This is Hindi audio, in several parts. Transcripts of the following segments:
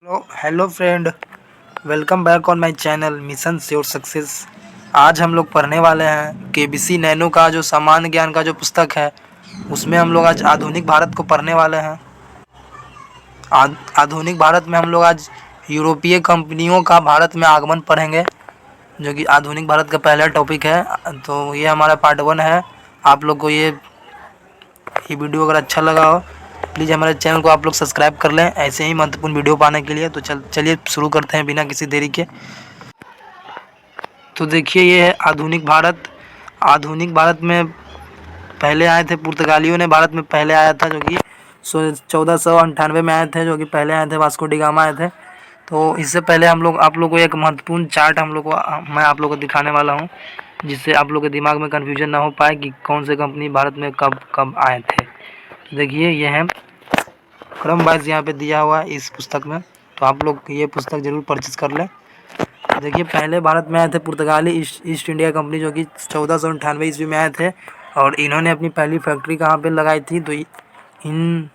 Hello friend, welcome back on my channel mission sure success. आज हम लोग पढ़ने वाले हैं केबीसी नैनो का जो सामान्य ज्ञान का जो पुस्तक है, उसमें हम लोग आज आधुनिक भारत को पढ़ने वाले हैं। आधुनिक भारत में हम लोग आज यूरोपीय कंपनियों का भारत में आगमन पढ़ेंगे, जो कि आधुनिक भारत का पहला टॉपिक है। तो ये हमारा पार्ट 1 है। आप लोग को ये वीडियो अगर अच्छा लगा हो, प्लीज़ हमारे चैनल को आप लोग सब्सक्राइब कर लें ऐसे ही महत्वपूर्ण वीडियो पाने के लिए। तो चलिए शुरू करते हैं बिना किसी देरी के। तो देखिए, ये है आधुनिक भारत। आधुनिक भारत में पहले आए थे पुर्तगालियों ने, भारत में पहले आया था, जो कि 1498 में आए थे, जो कि पहले आए थे वास्को डी गामा आए थे। तो इससे पहले आप लोग को एक महत्वपूर्ण चार्ट मैं आप लोग को दिखाने वाला हूँ, जिससे आप लोग के दिमाग में कन्फ्यूजन ना हो पाए कि कौन से कंपनी भारत में कब कब आए थे। तो देखिए, ये है क्रम वाइज यहाँ पे दिया हुआ है इस पुस्तक में। तो आप लोग ये पुस्तक ज़रूर परचेज कर लें। देखिए, पहले भारत में आए थे पुर्तगाली ईस्ट इंडिया कंपनी, जो कि 1498 ईस्वी में आए थे। और इन्होंने अपनी पहली फैक्ट्री कहाँ पे लगाई थी? तो इन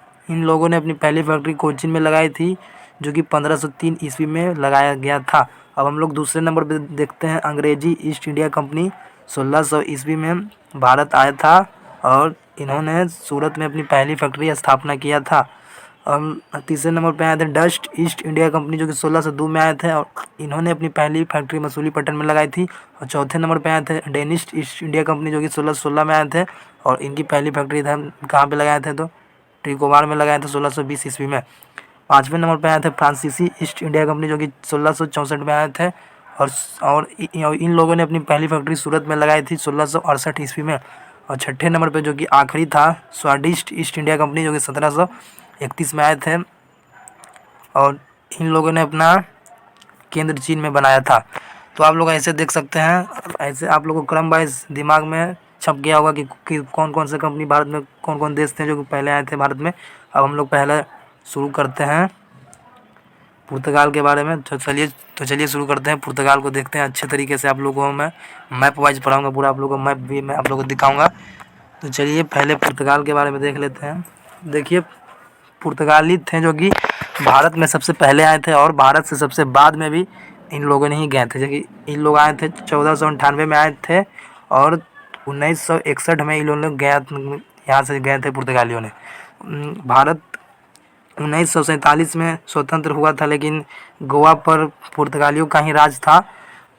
लोगों ने अपनी पहली फैक्ट्री कोचीन में लगाई थी, जो कि 1503 ईस्वी में लगाया गया था। अब हम लोग दूसरे नंबर पे देखते हैं अंग्रेजी ईस्ट इंडिया कंपनी। 1600 ईस्वी में भारत आया था और इन्होंने सूरत में अपनी पहली फैक्ट्री स्थापना किया था। तीसरे नंबर पे आए थे डच ईस्ट इंडिया कंपनी, जो कि 1602 में आए थे और इन्होंने अपनी पहली फैक्ट्री मसूलीपट्टनम में लगाई थी। और चौथे नंबर पे आए थे डेनिश ईस्ट इंडिया कंपनी, जो कि 1616 में आए थे और इनकी पहली फैक्ट्री था कहाँ पे लगाए थे? तो ट्रिकोमार में लगाए थे 1620 ईस्वी में। पाँचवें नंबर पे आए थे फ्रांसीसी ईस्ट इंडिया कंपनी, जो कि 1664 में आए थे और इन लोगों ने अपनी पहली फैक्ट्री सूरत में लगाई थी 1668 ईस्वी में। और छठे नंबर पे जो कि आखिरी था स्वादिष्ट ईस्ट इंडिया कंपनी, जो कि 1731 में आए थे और इन लोगों ने अपना केंद्र चीन में बनाया था। तो आप लोग ऐसे देख सकते हैं, ऐसे आप लोगों को क्रम वाइज दिमाग में छप गया होगा कि कौन कौन से कंपनी भारत में, कौन कौन देश थे जो कि पहले आए थे भारत में। अब हम लोग पहले शुरू करते हैं पुर्तगाल के बारे में। तो चलिए शुरू करते हैं। पुर्तगाल को देखते हैं अच्छे तरीके से। आप लोगों को मैं मैप वाइज पढ़ाऊँगा, पूरा आप लोगों को मैप भी मैं आप लोगों को दिखाऊँगा। तो चलिए पहले पुर्तगाल के बारे में देख लेते हैं। देखिए, पुर्तगाली थे जो कि भारत में सबसे पहले आए थे और भारत से सबसे बाद में भी इन लोगों ने ही गए थे। जो कि इन लोग आए थे 1498 में आए थे और 1961 में इन लोगों ने यहाँ से गए थे पुर्तगालियों ने। भारत 1947 में स्वतंत्र हुआ था, लेकिन गोवा पर पुर्तगालियों का ही राज था।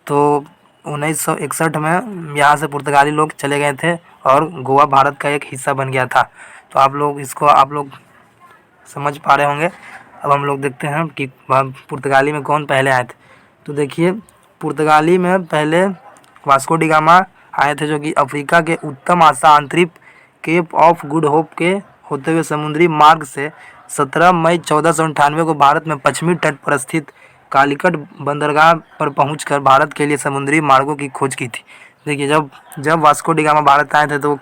तो 1961 में यहाँ से पुर्तगाली लोग चले गए थे और गोवा भारत का एक हिस्सा बन गया था। तो आप लोग समझ पा रहे होंगे। अब हम लोग देखते हैं कि पुर्तगाली में कौन पहले आए थे। तो देखिए, पुर्तगाली में पहले वास्को डी गामा आए थे, जो कि अफ्रीका के उत्तम आशा आंतरिक केप ऑफ गुड होप के होते हुए समुद्री मार्ग से 17 मई 1498 को भारत में पश्चिमी तट पर स्थित कालीकट बंदरगाह पर पहुंचकर भारत के लिए समुद्री मार्गों की खोज की थी। देखिए, जब वास्को डी गामा भारत आए थे तो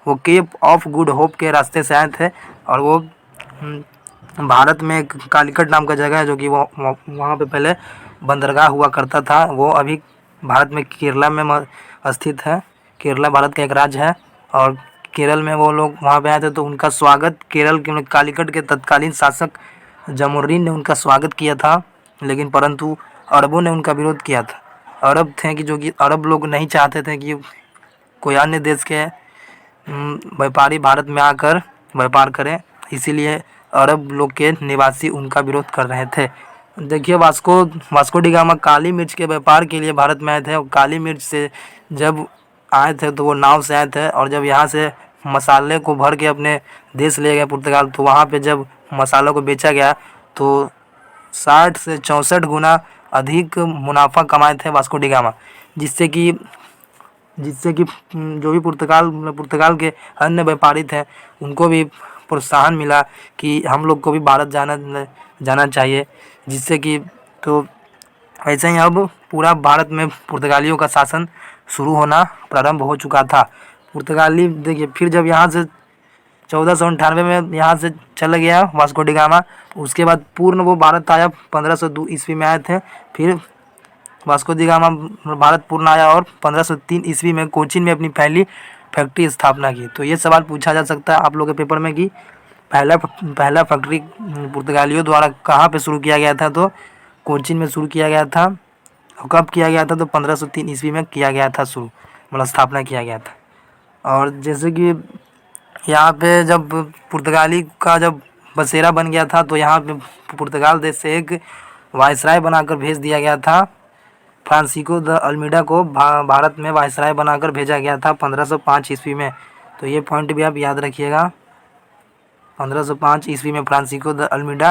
वो केप ऑफ गुड होप के रास्ते से आए थे और वो भारत में एक कालीकट नाम का जगह है, जो कि वो वहाँ पे पहले बंदरगाह हुआ करता था। वो अभी भारत में केरला में स्थित है। केरला भारत का एक राज्य है और केरल में वो लोग वहाँ पे आए थे। तो उनका स्वागत केरल के कालीकट के तत्कालीन शासक जमुर्रीन ने उनका स्वागत किया था, लेकिन परंतु अरबों ने उनका विरोध किया था। अरब थे कि जो कि अरब लोग नहीं चाहते थे कि कोई अन्य देश के व्यापारी भारत में आकर व्यापार करें, इसीलिए अरब लोग के निवासी उनका विरोध कर रहे थे। देखिए, वास्को डी गामा काली मिर्च के व्यापार के लिए भारत में आए थे और काली मिर्च से जब आए थे तो वो नाव से आए थे और जब यहाँ से मसाले को भर के अपने देश ले गए पुर्तगाल, तो वहाँ पे जब मसालों को बेचा गया तो 60 से 64 गुना अधिक मुनाफा कमाए थे वास्को डी गामा, जिससे कि जो भी पुर्तगाल के अन्य व्यापारी थे उनको भी प्रोत्साहन मिला कि हम लोग को भी भारत जाना चाहिए, जिससे कि तो ऐसे ही अब पूरा भारत में पुर्तगालियों का शासन शुरू होना प्रारंभ हो चुका था। पुर्तगाली देखिए, फिर जब यहाँ से 1498 में यहाँ से चला गया वास्को डी गामा, उसके बाद पूर्ण वो भारत आया 1502 ईस्वी में आए थे। फिर वास्को डी गामा भारत पूर्ण आया और 1503 ईस्वी में कोचीन में अपनी पहली फैक्ट्री स्थापना की। तो ये सवाल पूछा जा सकता है आप लोगों के पेपर में कि पहला फैक्ट्री पुर्तगालियों द्वारा कहाँ पे शुरू किया गया था, तो कोचीन में शुरू किया गया था। और कब किया गया था, तो 1503 ईस्वी में किया गया था शुरू, मतलब स्थापना किया गया था। और जैसे कि यहाँ पे जब पुर्तगाली का जब बसेरा बन गया था, तो यहाँ पे पुर्तगाल देश से एक वायसराय बनाकर भेज दिया गया था। फ्रांसिस्को द अल्मीडा को भारत में वायसराय बनाकर भेजा गया था 1505 ईस्वी में। तो ये पॉइंट भी आप याद रखिएगा। 1505 ईस्वी में फ्रांसिस्को द अल्मीडा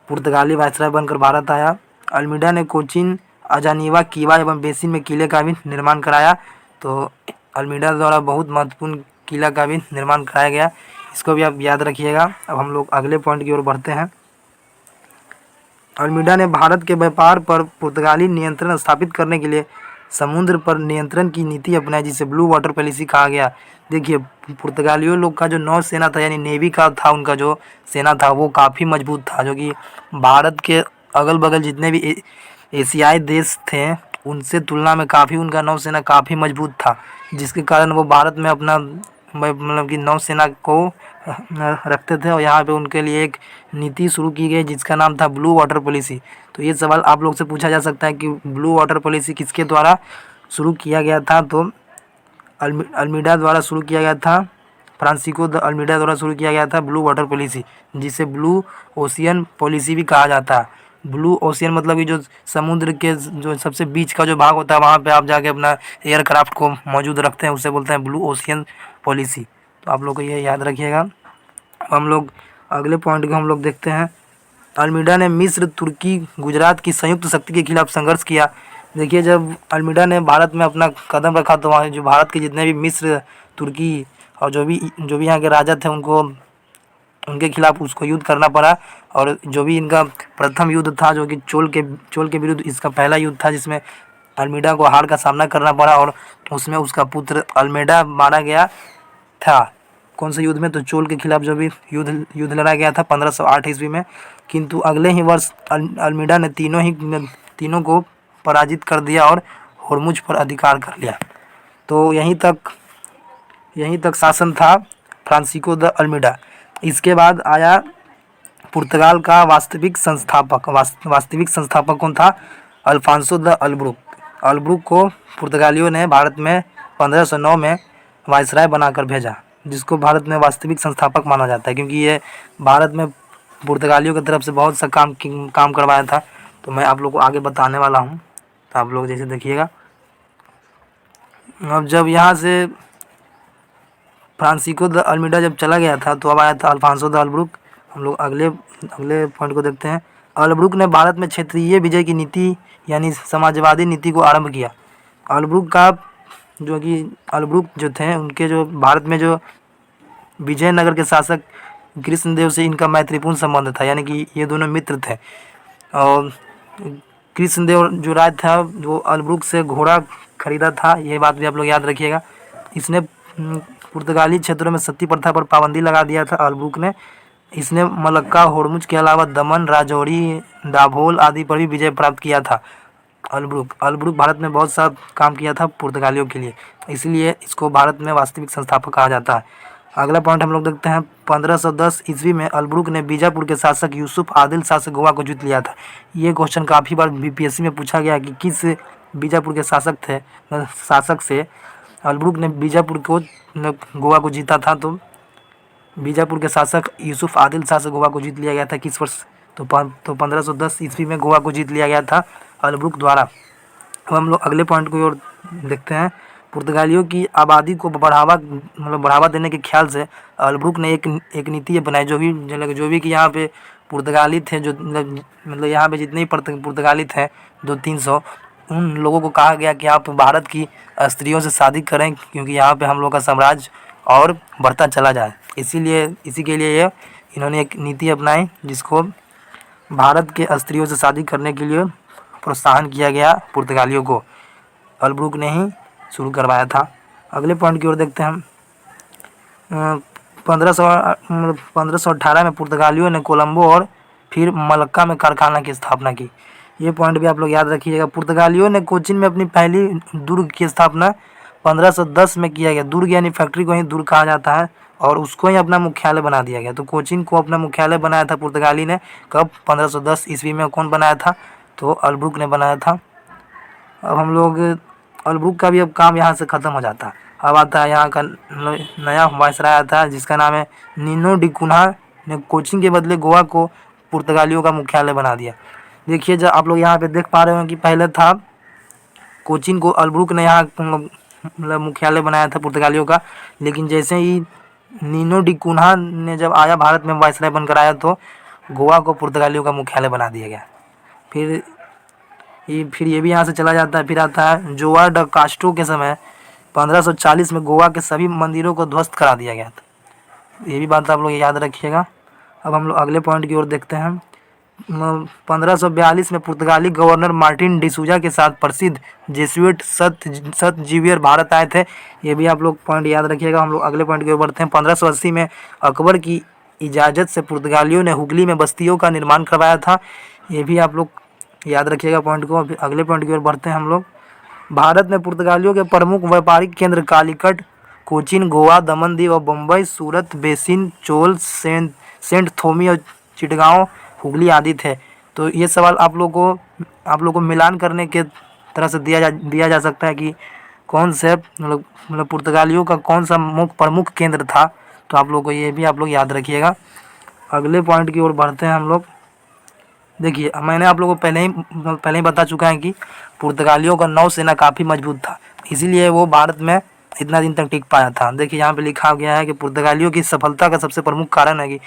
पुर्तगाली वायसराय बनकर भारत आया। अल्मीडा ने कोचीन, अजानीवा, कीवा एवं बेसिन में किले का भी निर्माण कराया। तो अल्मीडा द्वारा बहुत महत्वपूर्ण किला का भी निर्माण कराया गया, इसको भी आप याद रखिएगा। अब हम लोग अगले पॉइंट की ओर बढ़ते हैं। अल्मीडा ने भारत के व्यापार पर पुर्तगाली नियंत्रण स्थापित करने के लिए समुद्र पर नियंत्रण की नीति अपनाई, जिसे ब्लू वाटर पॉलिसी कहा गया। देखिए, पुर्तगालियों लोग का जो नौसेना था, यानी नेवी का था, उनका जो सेना था वो काफ़ी मजबूत था, जो कि भारत के अगल बगल जितने भी एशियाई देश थे उनसे तुलना में काफ़ी उनका नौसेना काफ़ी मजबूत था, जिसके कारण वो भारत में अपना मतलब कि नौसेना को रखते थे। और यहाँ पे उनके लिए एक नीति शुरू की गई जिसका नाम था ब्लू वाटर पॉलिसी। तो ये सवाल आप लोग से पूछा जा सकता है कि ब्लू वाटर पॉलिसी किसके द्वारा शुरू किया गया था, तो अल्मीडा द्वारा शुरू किया गया था। फ्रांसिस्को द अल्मीडा द्वारा शुरू किया गया था ब्लू वाटर पॉलिसी, जिसे ब्लू ओशियन पॉलिसी भी कहा जाता है। ब्लू ओशियन मतलब कि जो समुद्र के जो सबसे बीच का जो भाग होता है वहाँ पे आप जाके अपना एयरक्राफ्ट को मौजूद रखते हैं, उसे बोलते हैं ब्लू ओशियन पॉलिसी। तो आप लोग को ये याद रखिएगा। हम लोग अगले पॉइंट को हम लोग देखते हैं। अल्मीडा ने मिस्र, तुर्की, गुजरात की संयुक्त शक्ति के खिलाफ संघर्ष किया। देखिए, जब अल्मीडा ने भारत में अपना कदम रखा तो वहाँ जो भारत के जितने भी मिस्र, तुर्की और जो भी यहाँ के राजा थे उनके खिलाफ उसको युद्ध करना पड़ा। और जो भी इनका प्रथम युद्ध था, जो कि चोल के विरुद्ध इसका पहला युद्ध था, जिसमें अल्मीडा को हार का सामना करना पड़ा और उसमें उसका पुत्र अल्मीडा मारा गया था। कौन से युद्ध में, तो चोल के खिलाफ जो भी युद्ध लड़ा गया था 1508 ईस्वी में। किंतु अगले ही वर्ष अल्मीडा ने तीनों को पराजित कर दिया और होर्मुज पर अधिकार कर लिया। तो यहीं तक शासन था फ्रांसिस्को द अल्मीडा। इसके बाद आया पुर्तगाल का वास्तविक संस्थापक कौन था? अल्फांसो द अल्ब्रुक को पुर्तगालियों ने भारत में 1509 में वायसराय बनाकर भेजा, जिसको भारत में वास्तविक संस्थापक माना जाता है, क्योंकि ये भारत में पुर्तगालियों की तरफ से बहुत सा काम करवाया था। तो मैं आप लोग को आगे बताने वाला हूँ, तो आप लोग जैसे देखिएगा। अब जब यहाँ से फ्रांसिस्को द अल्मीडा जब चला गया था, तो अब आया था अल्फांसो द अल्ब्रुक। हम लोग अगले पॉइंट को देखते हैं। अल्ब्रुक ने भारत में क्षेत्रीय विजय की नीति यानी समाजवादी नीति को आरंभ किया। अल्ब्रुक जो थे उनके जो भारत में जो विजयनगर के शासक कृष्णदेव से इनका मैत्रीपूर्ण संबंध था, यानी कि ये दोनों मित्र थे। और कृष्णदेव जो राज था वो अल्ब्रुक से घोड़ा खरीदा था, ये बात भी आप लोग याद रखिएगा। इसने पुर्तगाली क्षेत्रों में सती प्रथा पर पाबंदी लगा दिया था अल्ब्रुक ने। इसने मलक्का, होर्मुज के अलावा दमन, राजौरी, दाभोल आदि पर भी विजय प्राप्त किया था। अल्ब्रुक भारत में बहुत सा काम किया था पुर्तगालियों के लिए, इसलिए इसको भारत में वास्तविक संस्थापक कहा जाता है। अगला पॉइंट हम लोग देखते हैं। 1510 ईस्वी में अल्ब्रुक ने बीजापुर के शासक यूसुफ आदिल शाह से गोवा को जीत लिया था। ये क्वेश्चन काफ़ी बार बीपीएससी में पूछा गया कि किस बीजापुर के शासक से अल्ब्रुक ने गोवा को जीता था। तो बीजापुर के शासक यूसुफ आदिल शाह से गोवा को जीत लिया गया था किस वर्ष? तो 1510 ईस्वी में गोवा को जीत लिया गया था अल्ब्रुक द्वारा। अब हम लोग अगले पॉइंट को और देखते हैं। पुर्तगालियों की आबादी को बढ़ावा देने के ख्याल से अल्ब्रुक ने एक नीति अपनाई। जो भी कि यहाँ पे पुर्तगाली थे, जो मतलब यहाँ पे जितने भी पुर्तगाली थे 200-300, उन लोगों को कहा गया कि आप भारत की स्त्रियों से शादी करें, क्योंकि यहाँ पे हम लोग का साम्राज्य और बढ़ता चला जाए। इसी के लिए इन्होंने एक नीति अपनाई, जिसको भारत के स्त्रियों से शादी करने के लिए प्रोत्साहन किया गया। पुर्तगालियों को अल्ब्रुक ने ही शुरू करवाया था। अगले पॉइंट की ओर देखते हैं हम। 1518 में पुर्तगालियों ने कोलंबो और फिर मलक्का में कारखाना की स्थापना की। ये पॉइंट भी आप लोग याद रखिएगा। पुर्तगालियों ने कोचीन में अपनी पहली दुर्ग की स्थापना 1510 में किया गया। दुर्ग यानी फैक्ट्री को ही दुर्ग कहा जाता है। और उसको ही अपना मुख्यालय बना दिया गया। तो कोचीन को अपना मुख्यालय बनाया था पुर्तगाली ने कब? 1510 ईस्वी में। कौन बनाया था? तो अल्ब्रुक ने बनाया था। अब हम लोग अल्ब्रुक का भी अब काम यहाँ से ख़त्म हो जाता है। अब आता है यहाँ का नया वायसराय आता है जिसका नाम है नीनो डी कुन्हा ने कोचीन के बदले गोवा को पुर्तगालियों का मुख्यालय बना दिया। देखिए जब आप लोग यहाँ पे देख पा रहे हो कि पहले था कोचीन को अल्ब्रुक ने यहाँ मतलब मुख्यालय बनाया था पुर्तगालियों का, लेकिन जैसे ही नीनो डी कुन्हा ने जब आया भारत में वायसराय बनकर आया तो गोवा को पुर्तगालियों का मुख्यालय बना दिया गया। फिर ये भी यहाँ से चला जाता है। फिर आता है जोआ ड कास्ट्रो के समय 1540 में गोवा के सभी मंदिरों को ध्वस्त करा दिया गया था। ये भी बात आप लोग याद रखिएगा। अब हम लोग अगले पॉइंट की ओर देखते हैं। 1542 में पुर्तगाली गवर्नर मार्टिन डिसूजा के साथ प्रसिद्ध जेसुइट सत जीवियर भारत आए थे। ये भी आप लोग पॉइंट याद रखिएगा। हम लोग अगले पॉइंट की ओर बढ़ते हैं। 1580 में अकबर की इजाज़त से पुर्तगालियों ने हुगली में बस्तियों का निर्माण करवाया था। ये भी आप लोग याद रखिएगा पॉइंट को। अभी अगले पॉइंट की ओर बढ़ते हैं हम लोग। भारत में पुर्तगालियों के प्रमुख व्यापारिक केंद्र कालीकट, कोचीन, गोवा, दमनदीव और बम्बई, सूरत, बेसिन, चोल, सेंट थोमी और चिटगांव, हुगली आदि थे। तो ये सवाल आप लोग को मिलान करने के तरह से दिया जा सकता है कि कौन से मतलब पुर्तगालियों का कौन सा प्रमुख केंद्र था। तो आप लोग को ये भी आप लोग याद रखिएगा। अगले पॉइंट की ओर बढ़ते हैं हम लोग। देखिए मैंने आप लोगों को पहले ही बता चुका है कि पुर्तगालियों का नौसेना काफ़ी मजबूत था, इसीलिए वो भारत में इतना दिन तक टिक पाया था। देखिए यहाँ पे लिखा गया है कि पुर्तगालियों की सफलता का सबसे प्रमुख कारण है कि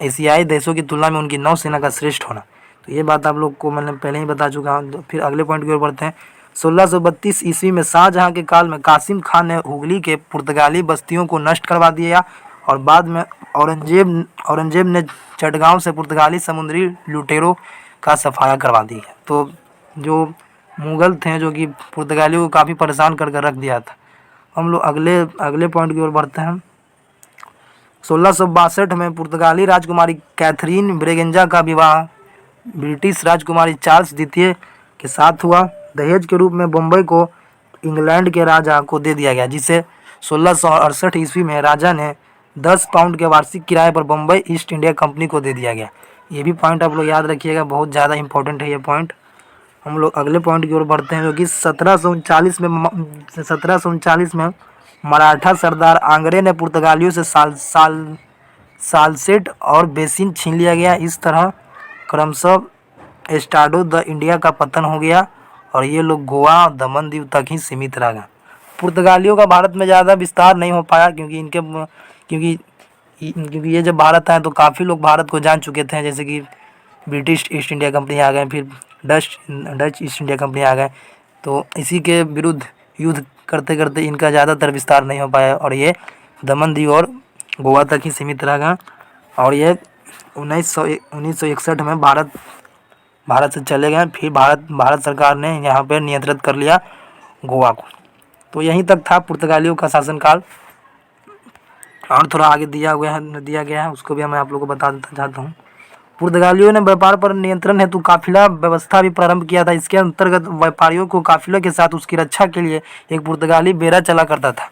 एशियाई देशों की तुलना में उनकी नौसेना का श्रेष्ठ होना। तो ये बात आप लोग को मैंने पहले ही बता चुका हूँ। फिर अगले पॉइंट की ओर बढ़ते हैं। 1632 ईस्वी में शाहजहाँ के काल में कासिम खान ने हुगली के पुर्तगाली बस्तियों को नष्ट करवा दिया और बाद में औरंगजेब ने चटगांव से पुर्तगाली समुद्री लुटेरों का सफाया करवा दिया। तो जो मुग़ल थे जो कि पुर्तगालियों को काफ़ी परेशान कर रख दिया था। हम लोग अगले पॉइंट की ओर बढ़ते हैं। 1662 में पुर्तगाली राजकुमारी कैथरीन ब्रेगेंजा का विवाह ब्रिटिश राजकुमारी चार्ल्स द्वितीय के साथ हुआ। दहेज के रूप में बम्बई को इंग्लैंड के राजा को दे दिया गया, जिसे 1668 ईस्वी में राजा ने 10 पाउंड के वार्षिक किराए पर बम्बई ईस्ट इंडिया कंपनी को दे दिया गया। ये भी पॉइंट आप लोग याद रखिएगा, बहुत ज़्यादा इंपॉर्टेंट है ये पॉइंट। हम लोग अगले पॉइंट की ओर बढ़ते हैं जो कि 1739 में मराठा सरदार आंग्रे ने पुर्तगालियों से सालसेट और बेसिन छीन लिया गया। इस तरह क्रमशः एस्टाडो द इंडिया का पतन हो गया और ये लोग गोवा और दमनदीव तक ही सीमित रह गए। पुर्तगालियों का भारत में ज़्यादा विस्तार नहीं हो पाया क्योंकि ये जब भारत आए तो काफ़ी लोग भारत को जान चुके थे, जैसे कि ब्रिटिश ईस्ट इंडिया कंपनी आ गए, फिर डच ईस्ट इंडिया कंपनी आ गए। तो इसी के विरुद्ध युद्ध करते करते इनका ज़्यादातर विस्तार नहीं हो पाया और ये दमनदीव और गोवा तक ही सीमित रह गए। और ये 1961 में भारत से चले गए। फिर भारत सरकार ने यहाँ पर नियंत्रित कर लिया गोवा को। तो यहीं तक था पुर्तगालियों का शासनकाल। और थोड़ा आगे दिया गया है उसको भी मैं आप लोगों को बता देना चाहता हूँ। पुर्तगालियों ने व्यापार पर नियंत्रण हेतु काफिला व्यवस्था भी प्रारंभ किया था। इसके अंतर्गत व्यापारियों को काफिले के साथ उसकी रक्षा के लिए एक पुर्तगाली बेड़ा चला करता था।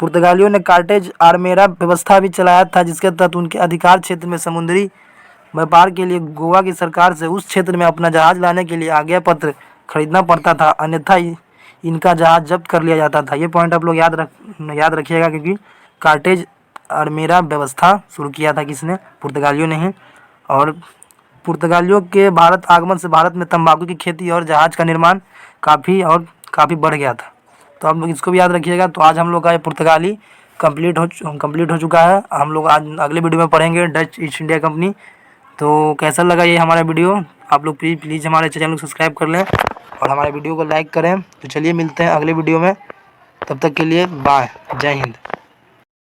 पुर्तगालियों ने कार्टेज आर्मेरा व्यवस्था भी चलाया था, जिसके तहत उनके अधिकार क्षेत्र में समुद्री व्यापार के लिए गोवा की सरकार से उस क्षेत्र में अपना जहाज लाने के लिए आज्ञा पत्र खरीदना पड़ता था, अन्यथा इनका जहाज जब्त कर लिया जाता था। ये पॉइंट आप लोग याद रखिएगा क्योंकि कार्टेज आर्मेरा व्यवस्था शुरू किया था किसने? पुर्तगालियों ने ही। और पुर्तगालियों के भारत आगमन से भारत में तंबाकू की खेती और जहाज का निर्माण काफ़ी बढ़ गया था। तो आप लोग इसको भी याद रखिएगा। तो आज हम लोग का ये पुर्तगाली कंप्लीट हो चुका है। हम लोग आज अगले वीडियो में पढ़ेंगे डच ईस्ट इंडिया कंपनी। तो कैसा लगा ये हमारा वीडियो? आप लोग प्लीज़ हमारे चैनल को सब्सक्राइब कर लें और हमारे वीडियो को लाइक करें। तो चलिए मिलते हैं अगले वीडियो में, तब तक के लिए बाय, जय हिंद।